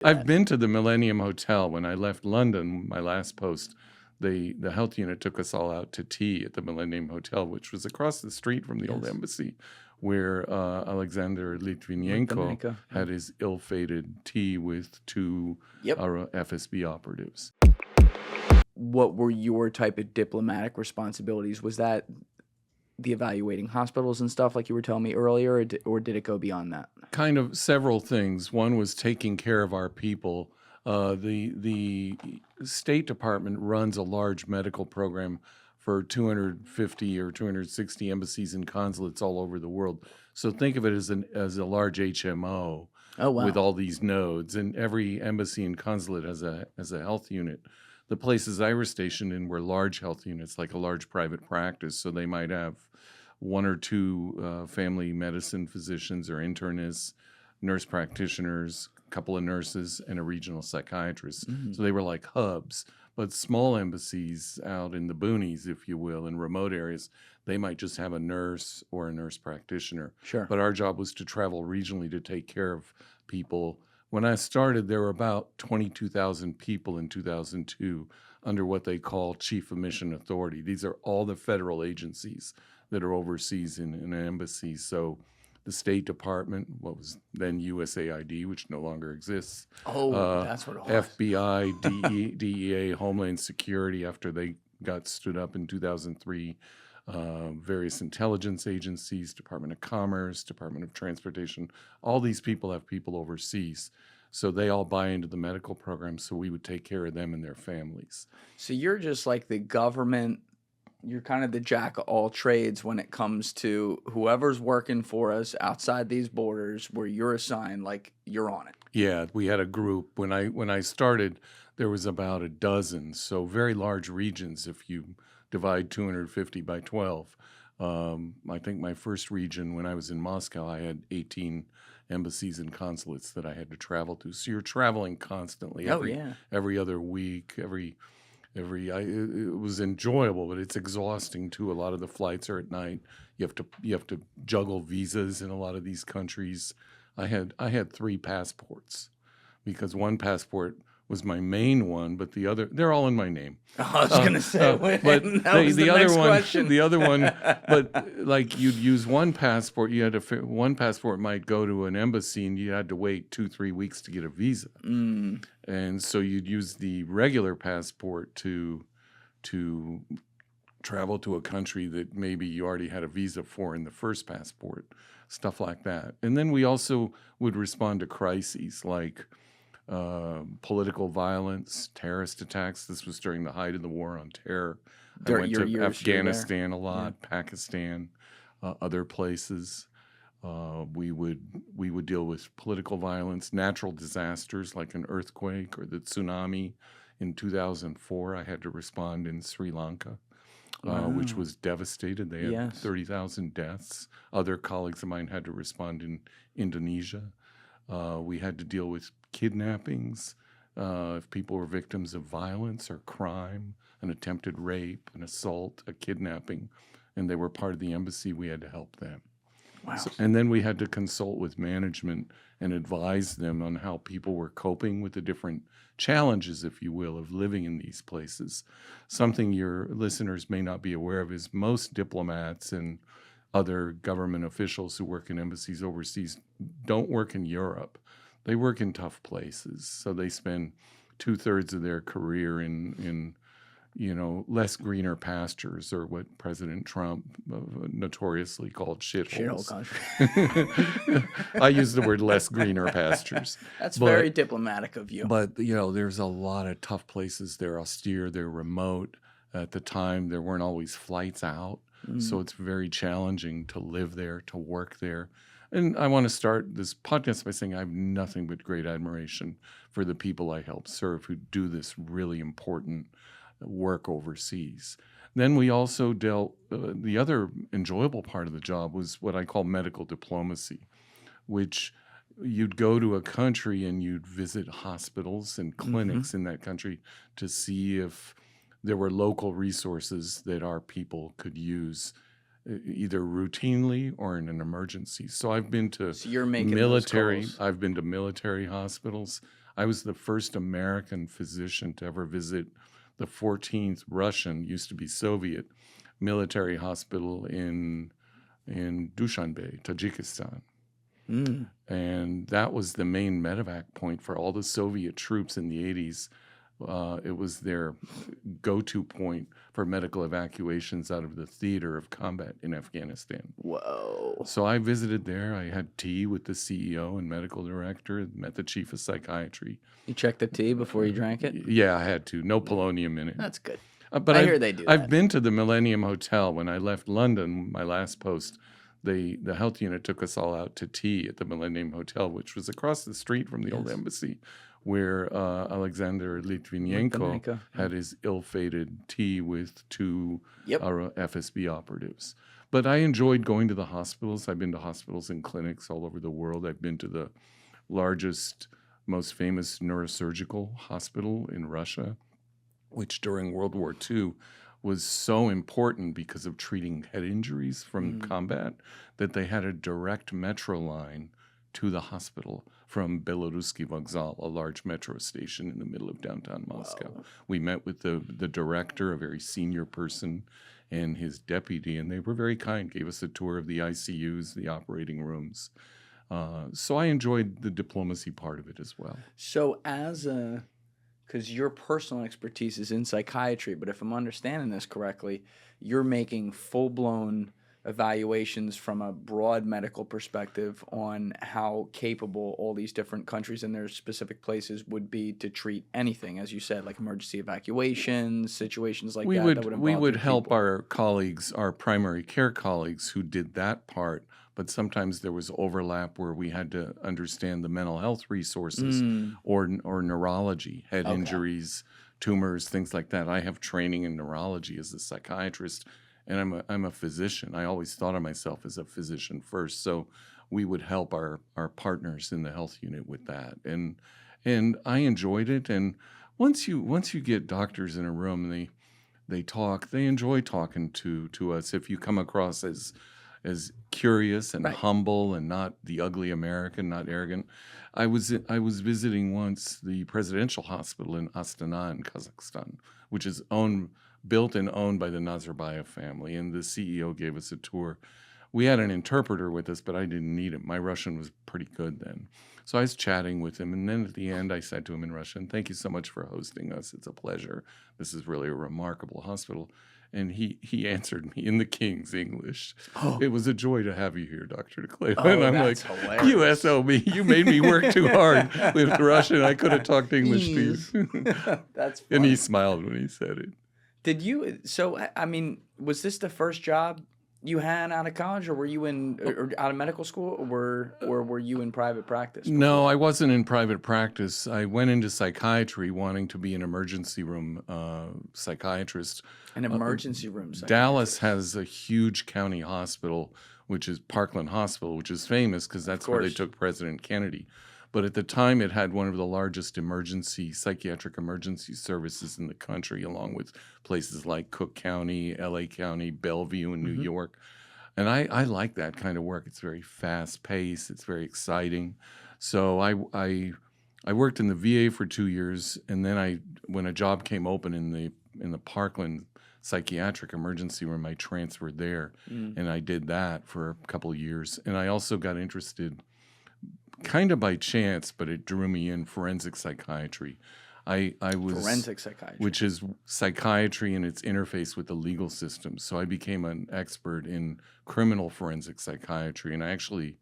I've been to the Millennium Hotel. When I left London, my last post, the health unit took us all out to tea at the Millennium Hotel, which was across the street from the old Yes. embassy, where Alexander Litvinenko Litvinenko, had his ill-fated tea with two Yep. FSB operatives. What were your type of diplomatic responsibilities? Was that the evaluating hospitals and stuff like you were telling me earlier, or did it go beyond that? Kind of several things. One was taking care of our people. The State Department runs a large medical program for 250 or 260 embassies and consulates all over the world. So think of it as a large HMO. Oh, wow. With all these nodes, and every embassy and consulate has a health unit. The places I was stationed in were large health units, like a large private practice. So they might have one or two family medicine physicians or internists, nurse practitioners, a couple of nurses, and a regional psychiatrist. So they were like hubs. But small embassies out in the boonies, if you will, in remote areas, they might just have a nurse or a nurse practitioner. Sure. But our job was to travel regionally to take care of people. When I started, there were about 22,000 people in 2002 under what they call Chief of Mission Authority. These are all the federal agencies that are overseas in an embassy. So the State Department, what was then USAID, which no longer exists. Oh, that's what it was. FBI, DEA, Homeland Security, after they got stood up in 2003. Various intelligence agencies, Department of Commerce, Department of Transportation. All these people have people overseas. So they all buy into the medical program, so we would take care of them and their families. So you're just like the government, you're kind of the jack of all trades when it comes to whoever's working for us outside these borders where you're assigned, like you're on it. Yeah, we had a group. When I started, there was about a dozen, so very large regions if you divide 250 by 12. I think my first region, when I was in Moscow, I had 18 embassies and consulates that I had to travel to. So you're traveling constantly every other week, it was enjoyable, but it's exhausting too. A lot of the flights are at night. You have to juggle visas in a lot of these countries. I had 3 passports because one passport was my main one, but the other, they're all in my name. I was going to say, but that was the next question. The other one, but like you'd use one passport, one passport might go to an embassy and you had to wait 2-3 weeks to get a visa. And so you'd use the regular passport to travel to a country that maybe you already had a visa for in the first passport, stuff like that. And then we also would respond to crises like political violence, terrorist attacks. This was during the height of the war on terror. I went to Afghanistan a lot, Pakistan, other places. We would deal with political violence, natural disasters like an earthquake or the tsunami. In 2004, I had to respond in Sri Lanka, which was devastated. They had 30,000 deaths. Other colleagues of mine had to respond in Indonesia. We had to deal with kidnappings, if people were victims of violence or crime, an attempted rape, an assault, a kidnapping, and they were part of the embassy, we had to help them. Wow. And then we had to consult with management and advise them on how people were coping with the different challenges, if you will, of living in these places. Something your listeners may not be aware of is most diplomats and other government officials who work in embassies overseas don't work in Europe. They work in tough places. So they spend 2/3 of their career in less greener pastures, or what President Trump notoriously called shitholes. Shithole country. I use the word less greener pastures. That's very diplomatic of you. But, there's a lot of tough places. They're austere, they're remote. At the time, there weren't always flights out. So it's very challenging to live there, to work there. And I want to start this podcast by saying I have nothing but great admiration for the people I help serve who do this really important work overseas. Then we also dealt, the other enjoyable part of the job was what I call medical diplomacy, which you'd go to a country and you'd visit hospitals and clinics in that country to see if there were local resources that our people could use either routinely or in an emergency. So I've been to So you're making military. those calls. I've been to military hospitals. I was the first American physician to ever visit the 14th Russian, used to be Soviet, military hospital in Dushanbe, Tajikistan. Mm. And that was the main medevac point for all the Soviet troops in the 80s. It was their go-to point for medical evacuations out of the theater of combat in Afghanistan. Whoa. So I visited there. I had tea with the CEO and medical director, met the chief of psychiatry. You checked the tea before you drank it? Yeah, I had to. No polonium in it. That's good. But I hear they do I've that. been to the Millennium Hotel. When I left London, my last post, the health unit took us all out to tea at the Millennium Hotel, which was across the street from the old embassy, where Alexander Litvinenko had his ill-fated tea with two FSB operatives. But I enjoyed going to the hospitals. I've been to hospitals and clinics all over the world. I've been to the largest, most famous neurosurgical hospital in Russia, which during World War II was so important because of treating head injuries from combat that they had a direct metro line to the hospital from Belorusky Vokzal, a large metro station in the middle of downtown Moscow. Wow. We met with the director, a very senior person, and his deputy, and they were very kind, gave us a tour of the ICUs, the operating rooms. So I enjoyed the diplomacy part of it as well. So because your personal expertise is in psychiatry, but if I'm understanding this correctly, you're making full-blown evaluations from a broad medical perspective on how capable all these different countries and their specific places would be to treat anything, as you said, like emergency evacuations, situations like that would involve we would your help people. our colleagues, our primary care colleagues who did that part, but sometimes there was overlap where we had to understand the mental health resources or neurology, head injuries, tumors, things like that. I have training in neurology as a psychiatrist, and I'm a physician. I always thought of myself as a physician first, so we would help our partners in the health unit with that, and I enjoyed it. And once you get doctors in a room, they talk. They enjoy talking to us. If you come across as curious and humble and not the ugly American, not arrogant. I was visiting once the presidential hospital in Astana in Kazakhstan, which is built and owned by the Nazarbayev family, and the CEO gave us a tour. We had an interpreter with us, but I didn't need him. My Russian was pretty good then. So I was chatting with him, and then at the end I said to him in Russian, "Thank you so much for hosting us. It's a pleasure. This is really a remarkable hospital." And he answered me in the King's English. "It was a joy to have you here, Dr. Dekleva." And I'm like, hilarious. "You SOB, you made me work too hard with Russian. I could have talked English to you." That's funny. And he smiled when he said it. Did you, so, I mean, was this the first job you had out of college, or were you or out of medical school, or were you in private practice before? No, I wasn't in private practice. I went into psychiatry wanting to be an emergency room psychiatrist. An emergency room psychiatrist. Dallas has a huge county hospital, which is Parkland Hospital, which is famous because that's where they took President Kennedy. But at the time, it had one of the largest psychiatric emergency services in the country, along with places like Cook County, LA County, Bellevue in New York. And I like that kind of work. It's very fast-paced. It's very exciting. So I worked in the VA for 2 years, and then when a job came open in the Parkland psychiatric emergency room, I transferred there, and I did that for a couple of years. And I also got interested, kind of by chance, but it drew me in, forensic psychiatry. I was forensic psychiatry, which is psychiatry and its interface with the legal system. So I became an expert in criminal forensic psychiatry, and I actually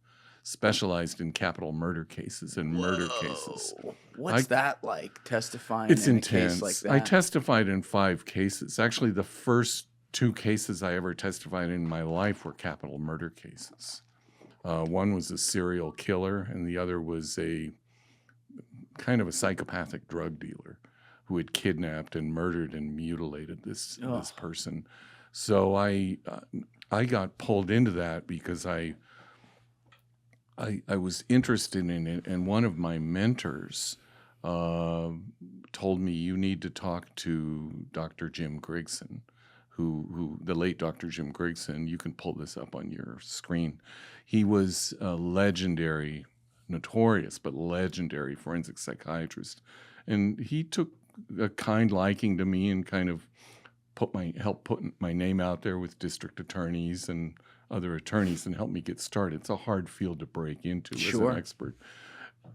specialized in capital murder cases and murder cases. What's that like, testifying It's in intense. a case like that? I testified in 5 cases. Actually, the first 2 cases I ever testified in my life were capital murder cases. One was a serial killer, and the other was a kind of a psychopathic drug dealer who had kidnapped and murdered and mutilated this person. So I got pulled into that because I was interested in it, and one of my mentors told me, "You need to talk to Dr. Jim Grigson." Who the late Dr. Jim Grigson, you can pull this up on your screen. He was a legendary notorious but legendary forensic psychiatrist. And he took a kind liking to me and kind of helped put my name out there with district attorneys and other attorneys and helped me get started. It's a hard field to break into as Sure. an expert.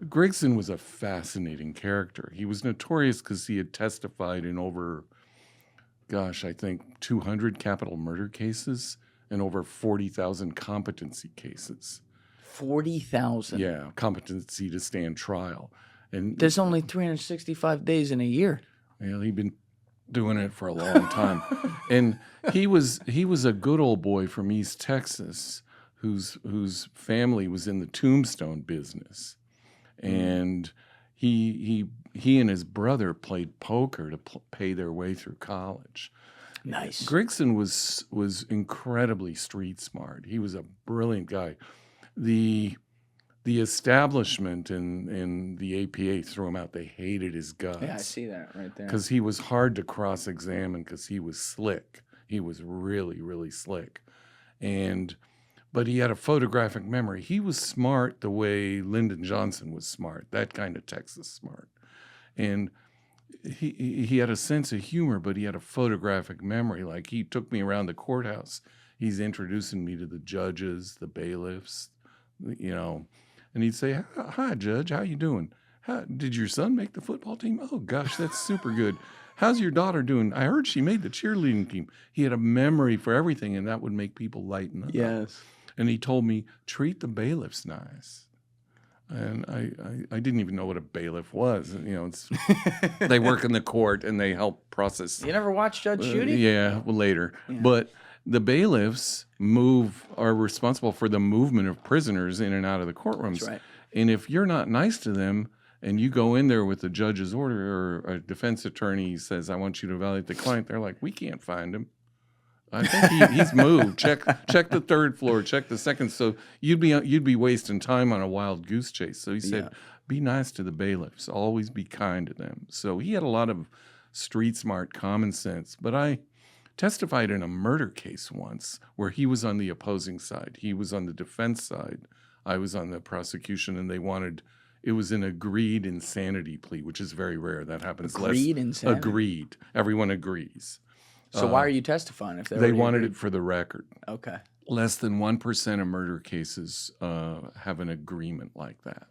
Grigson was a fascinating character. He was notorious because he had testified in over, I think 200 capital murder cases and over 40,000 competency cases. 40,000. Yeah, competency to stand trial. And There's only 365 days in a year. well, he'd been doing it for a long time. And he was a good old boy from East Texas whose family was in the tombstone business. And he and his brother played poker to pay their way through college. Nice. Grigson was incredibly street smart. He was a brilliant guy. The establishment and the APA threw him out. They hated his guts. Yeah, I see that right there. Because he was hard to cross-examine because he was slick. He was really, really slick. But he had a photographic memory. He was smart the way Lyndon Johnson was smart, that kind of Texas smart. And he had a sense of humor, but he had a photographic memory. Like he took me around the courthouse. He's introducing me to the judges, the bailiffs, and he'd say, "Hi, Judge, how you doing? Did your son make the football team? Oh, gosh, that's super good. How's your daughter doing? I heard she made the cheerleading team." He had a memory for everything, and that would make people lighten up. Yes. And he told me, treat the bailiffs nice. And I didn't even know what a bailiff was. They work in the court and they help process. You never watched Judge Judy? Yeah, well, later. Yeah. But the bailiffs are responsible for the movement of prisoners in and out of the courtrooms. That's right. And if you're not nice to them and you go in there with the judge's order or a defense attorney says, "I want you to evaluate the client," they're like, "We can't find him. I think he's moved. Check the third floor. Check the second." So you'd be wasting time on a wild goose chase. So he said, "Be nice to the bailiffs. Always be kind to them." So he had a lot of street smart common sense. But I testified in a murder case once where he was on the opposing side. He was on the defense side. I was on the prosecution, and it was an agreed insanity plea, which is very rare. That happens Agreed less. insanity? Agreed. Everyone agrees. So why are you testifying if They wanted it for the record. Okay. Less than 1% of murder cases have an agreement like that.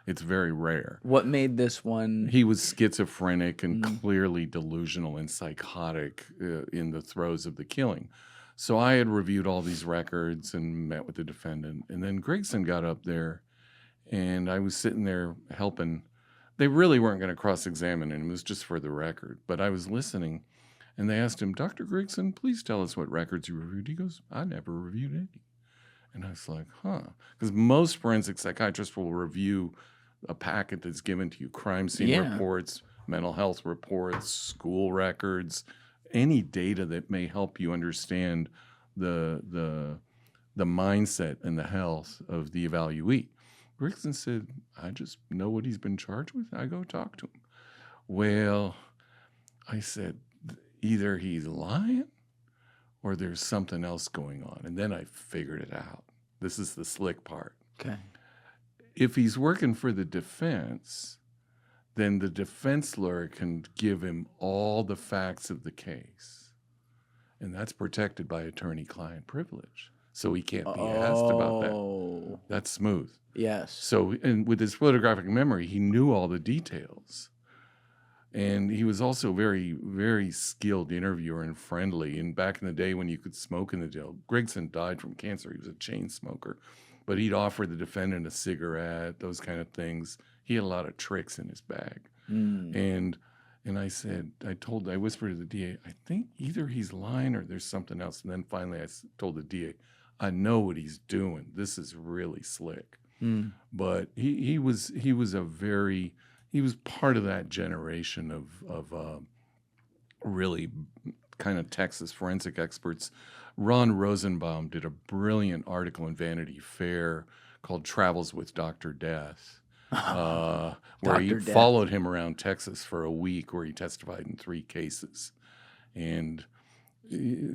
It's very rare. What made this one? He was schizophrenic and clearly delusional and psychotic in the throes of the killing. So I had reviewed all these records and met with the defendant. And then Grigson got up there, and I was sitting there helping. They really weren't going to cross-examine him. It was just for the record. But I was listening. And they asked him, "Dr. Grigson, please tell us what records you reviewed." He goes, "I never reviewed any." And I was like, because most forensic psychiatrists will review a packet that's given to you, crime scene reports, mental health reports, school records, any data that may help you understand the mindset and the health of the evaluee. Grigson said, "I just know what he's been charged with. I go talk to him." Well, I said, either he's lying or there's something else going on. And then I figured it out. This is the slick part. Okay. If he's working for the defense, then the defense lawyer can give him all the facts of the case. And that's protected by attorney-client privilege. So he can't be asked about that. That's smooth. Yes. So, and with his photographic memory, he knew all the details. And he was also very, very skilled interviewer and friendly. And back in the day when you could smoke in the jail, Grigson died from cancer. He was a chain smoker. But he'd offer the defendant a cigarette, those kind of things. He had a lot of tricks in his bag. And I whispered to the DA, "I think either he's lying or there's something else." And then finally I told the DA, "I know what he's doing. This is really slick." But he was part of that generation of really kind of Texas forensic experts. Ron Rosenbaum did a brilliant article in Vanity Fair called "Travels with Dr. Death," where he followed him around Texas for a week, where he testified in 3 cases. And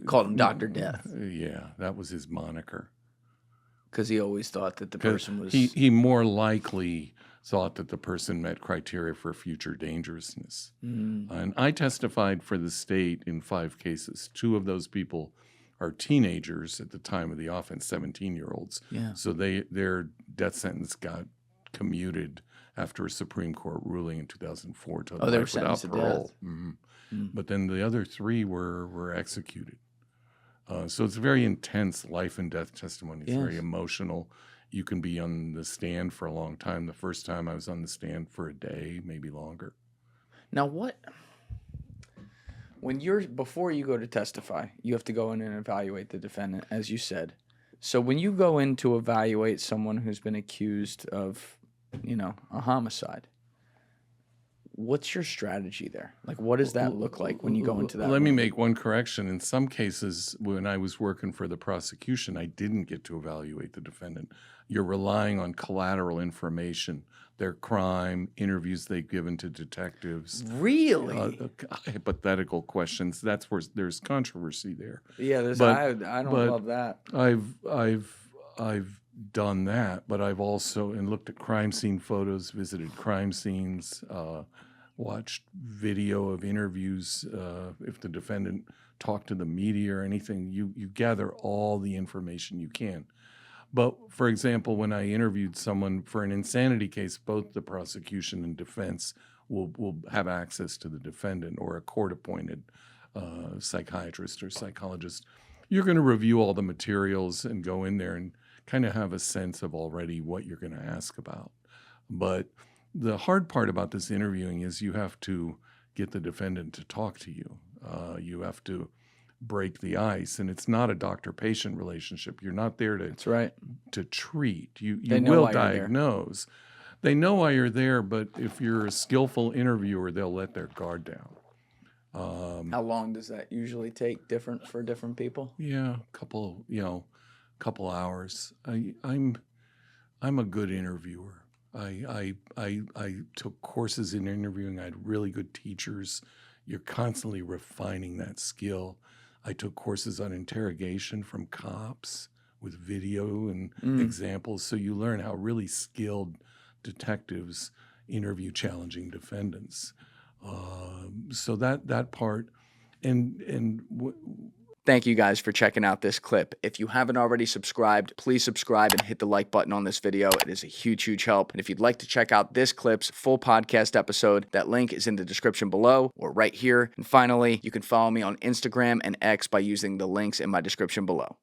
called him Dr. Death. Yeah, that was his moniker. Because he always thought that the 'Cause person was. he more likely thought that the person met criteria for future dangerousness. And I testified for the state in 5 cases. 2 of those people are teenagers at the time of the offense, 17-year-olds. Yeah. So their death sentence got commuted after a Supreme Court ruling in 2004 to they were life without sentenced to parole. death. But then the other 3 were executed. So it's very intense life and death testimony. It's very Yes. emotional. You can be on the stand for a long time. The first time I was on the stand for a day, maybe longer. Now, before you go to testify, you have to go in and evaluate the defendant, as you said. So when you go in to evaluate someone who's been accused of, a homicide, what's your strategy there? Like, what does that look like when you go into that? Let me room? make one correction. In some cases, when I was working for the prosecution, I didn't get to evaluate the defendant. You're relying on collateral information, their crime, interviews they've given to detectives, Really? hypothetical questions. That's where there's controversy there. Yeah, but- I don't but- love that. I've done that, but I've also looked at crime scene photos, visited crime scenes, watched video of interviews. If the defendant talked to the media or anything, you gather all the information you can. But for example, when I interviewed someone for an insanity case, both the prosecution and defense will have access to the defendant or a court-appointed psychiatrist or psychologist. You're going to review all the materials and go in there and kind of have a sense of already what you're going to ask about. But the hard part about this interviewing is you have to get the defendant to talk to you. You have to break the ice, and it's not a doctor-patient relationship. You're not there That's right. to treat. You They know will why you're there. diagnose. They know why you're there, but if you're a skillful interviewer, they'll let their guard down. How long does that usually take? Different for different people? Yeah, couple hours. I'm a good interviewer. I took courses in interviewing. I had really good teachers. You're constantly refining that skill. I took courses on interrogation from cops with video and examples, so you learn how really skilled detectives interview challenging defendants. So that part, Thank you guys for checking out this clip. If you haven't already subscribed, please subscribe and hit the like button on this video. It is a huge, huge help. And if you'd like to check out this clip's full podcast episode, that link is in the description below or right here. And finally, you can follow me on Instagram and X by using the links in my description below.